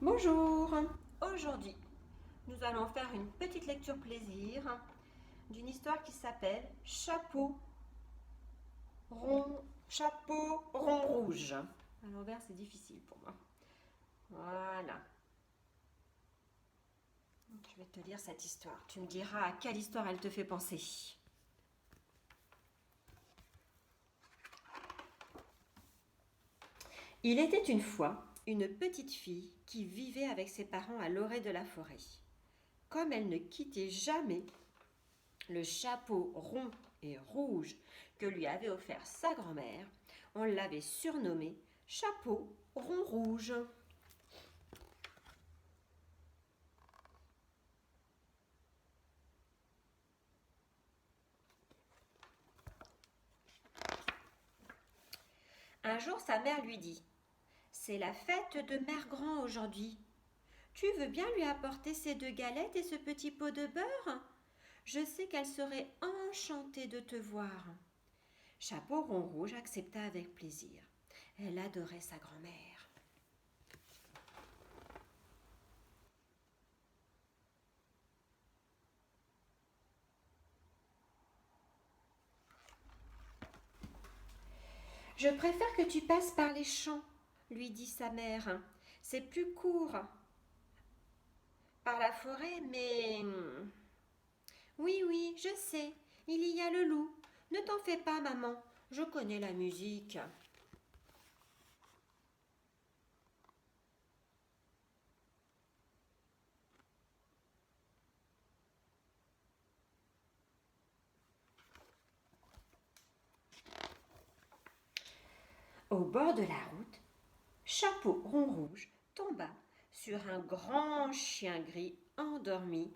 Bonjour. Aujourd'hui, nous allons faire une petite lecture plaisir d'une histoire qui s'appelle Chapeau rond rouge. À l'envers, c'est difficile pour moi. Voilà. Je vais te lire cette histoire. Tu me diras à quelle histoire elle te fait penser. Il était une fois une petite fille qui vivait avec ses parents à l'orée de la forêt. Comme elle ne quittait jamais le chapeau rond et rouge que lui avait offert sa grand-mère, on l'avait surnommé Chapeau rond rouge. Un jour, sa mère lui dit: C'est la fête de Mère Grand aujourd'hui. Tu veux bien lui apporter ces 2 galettes et ce petit pot de beurre? Je sais qu'elle serait enchantée de te voir. Chapeau rond rouge accepta avec plaisir. Elle adorait sa grand-mère. Je préfère que tu passes par les champs, lui dit sa mère. C'est plus court. Par la forêt, mais... Oui, oui, je sais. Il y a le loup. Ne t'en fais pas, maman. Je connais la musique. Au bord de la route, Chapeau rond rouge tomba sur un grand chien gris endormi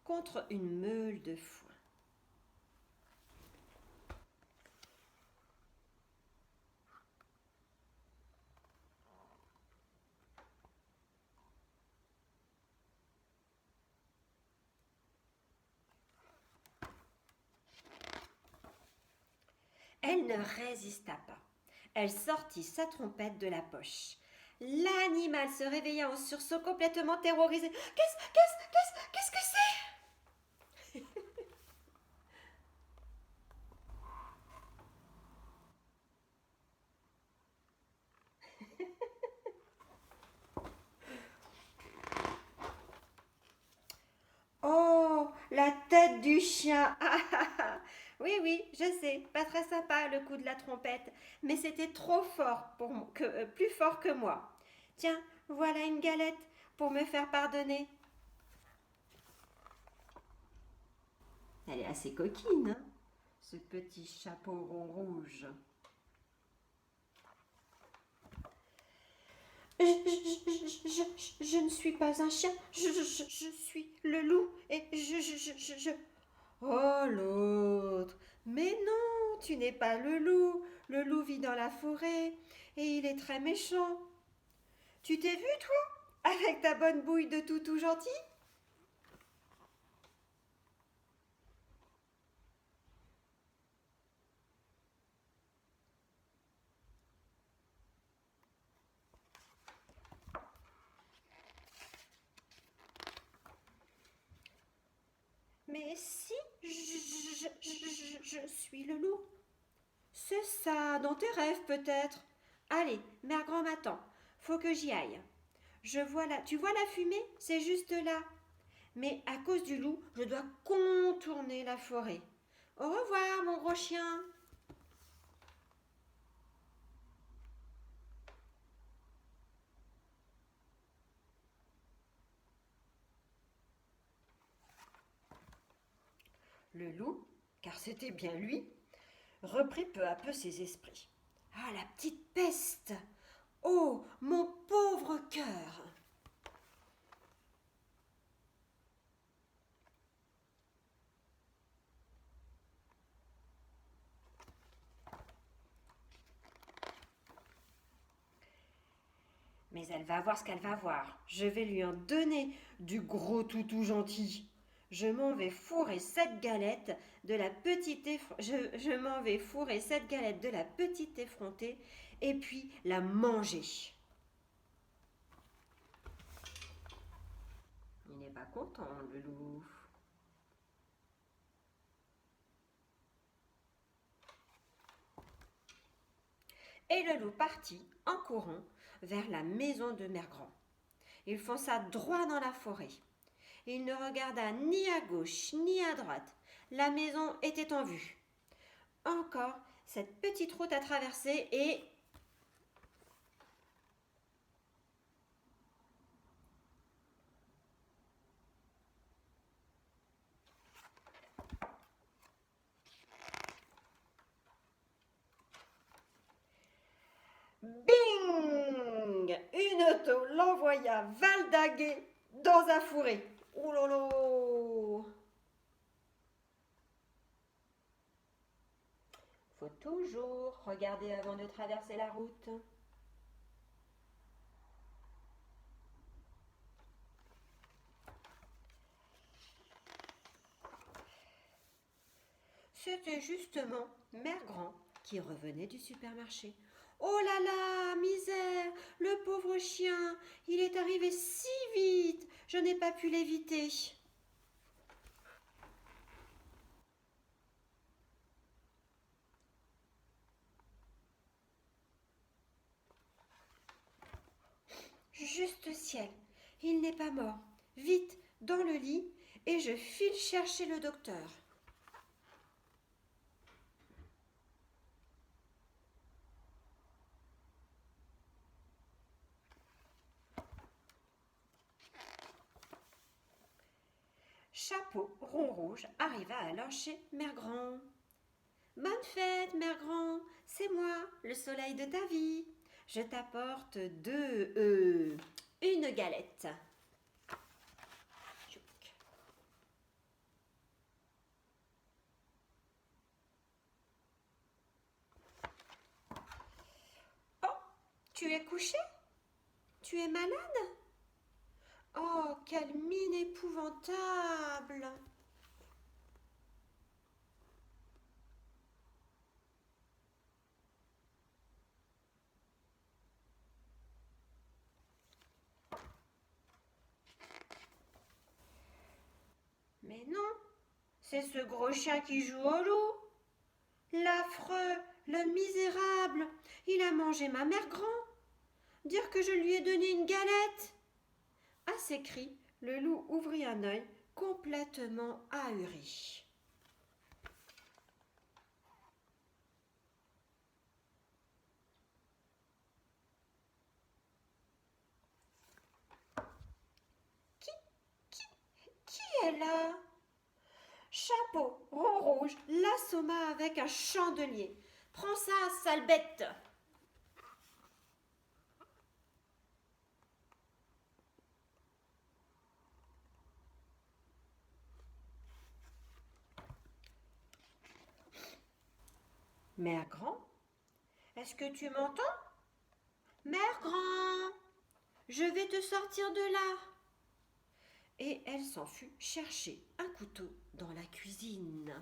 contre une meule de foin. Elle ne résista pas. Elle sortit sa trompette de la poche. L'animal se réveilla en sursaut, complètement terrorisé. Qu'est-ce que c'est? Oh, la tête du chien. Oui, oui, je sais, pas très sympa le coup de la trompette, mais c'était trop fort plus fort que moi. Tiens, voilà une galette pour me faire pardonner. Elle est assez coquine, hein, ce petit chapeau rond rouge. Je ne suis pas un chien, je suis le loup et je... Oh, l'autre. Mais non, tu n'es pas le loup. Le loup vit dans la forêt et il est très méchant. Tu t'es vu, toi, avec ta bonne bouille de toutou gentil? Mais si, je suis le loup. C'est ça, dans tes rêves peut-être. Allez, Mère Grand m'attend. Faut que j'y aille. Tu vois la fumée? C'est juste là. Mais à cause du loup, je dois contourner la forêt. Au revoir, mon gros chien. Le loup, car c'était bien lui, reprit peu à peu ses esprits. Ah, la petite peste! Oh, mon pauvre cœur! Mais elle va voir ce qu'elle va voir. Je vais lui en donner du gros toutou gentil. Je m'en vais fourrer cette galette de la petite effrontée et puis la manger. pas content, le loup. Et le loup partit en courant vers la maison de Mère Grand. Il fonça droit dans la forêt. Il ne regarda ni à gauche ni à droite. La maison était en vue. Encore cette petite route à traverser et... Bing! Une auto l'envoya valdaguer dans un fourré. Oh là là! Faut toujours regarder avant de traverser la route. C'était justement Mère Grand qui revenait du supermarché. Oh là là, misère, le pauvre chien, il est arrivé si vite, je n'ai pas pu l'éviter. Juste ciel, il n'est pas mort. Vite, dans le lit, et je file chercher le docteur. Chapeau rond rouge arriva alors chez Mère Grand. Bonne fête, Mère Grand, c'est moi, le soleil de ta vie. Je t'apporte une galette. Oh, tu es couché? Tu es malade? Oh, quelle mine épouvantable! Mais non, c'est ce gros chien qui joue au loup. L'affreux, le misérable, il a mangé ma mère Grand. Dire que je lui ai donné une galette. À ces cris, le loup ouvrit un œil complètement ahuri. Qui est là? Chapeau rond rouge l'assomma avec un chandelier. Prends ça, sale bête! Mère Grand, est-ce que tu m'entends? Mère Grand, je vais te sortir de là. Et elle s'en fut chercher un couteau dans la cuisine.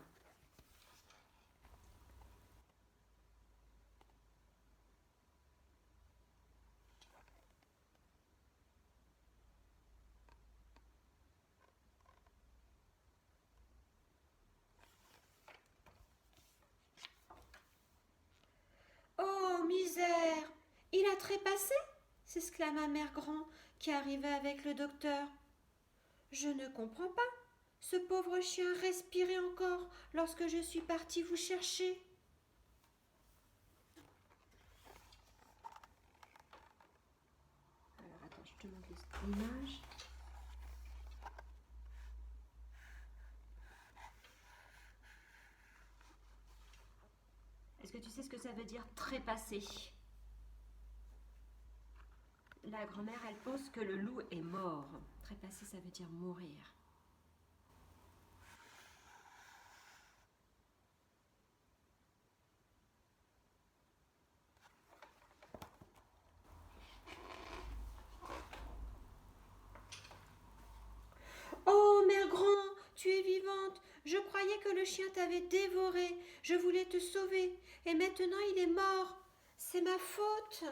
Oh, misère! Il a trépassé? S'exclama Mère Grand, qui arrivait avec le docteur. Je ne comprends pas. Ce pauvre chien respirait encore lorsque je suis partie vous chercher. Alors attends, je te montre l'image. Est-ce que tu sais ce que ça veut dire trépasser? La grand-mère, elle pense que le loup est mort. Trépasser, ça veut dire mourir. Oh, Mère Grand, tu es vivante. Je croyais que le chien t'avait dévoré. Je voulais te sauver. Et maintenant, il est mort. C'est ma faute.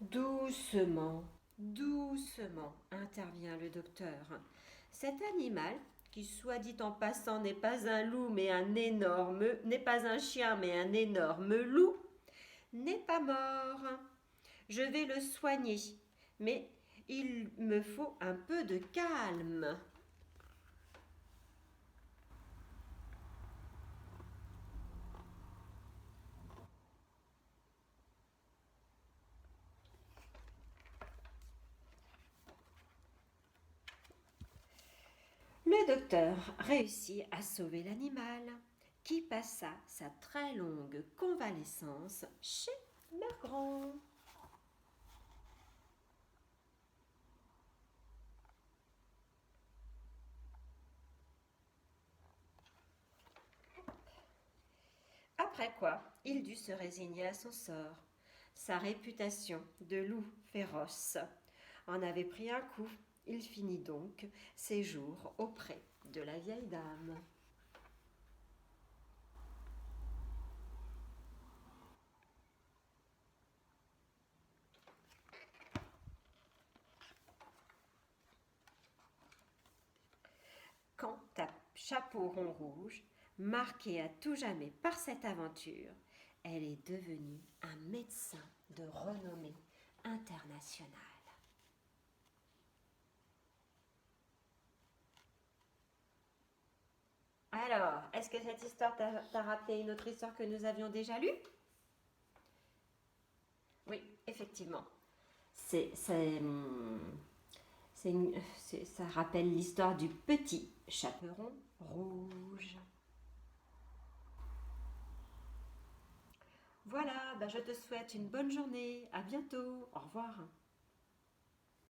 Doucement, doucement, intervient le docteur. Cet animal, qui soit dit en passant n'est pas un loup mais un énorme, n'est pas un chien mais un énorme loup, n'est pas mort. Je vais le soigner, mais il me faut un peu de calme. Le docteur réussit à sauver l'animal, qui passa sa très longue convalescence chez Mère Grand. Après quoi, il dut se résigner à son sort. Sa réputation de loup féroce en avait pris un coup. Il finit donc ses jours auprès de la vieille dame. Quant à Chapeau rond rouge, marquée à tout jamais par cette aventure, elle est devenue un médecin de renommée internationale. Alors, est-ce que cette histoire t'a rappelé une autre histoire que nous avions déjà lue? Oui, effectivement. C'est, c'est, ça rappelle l'histoire du petit chaperon rouge. Voilà, je te souhaite une bonne journée. À bientôt. Au revoir.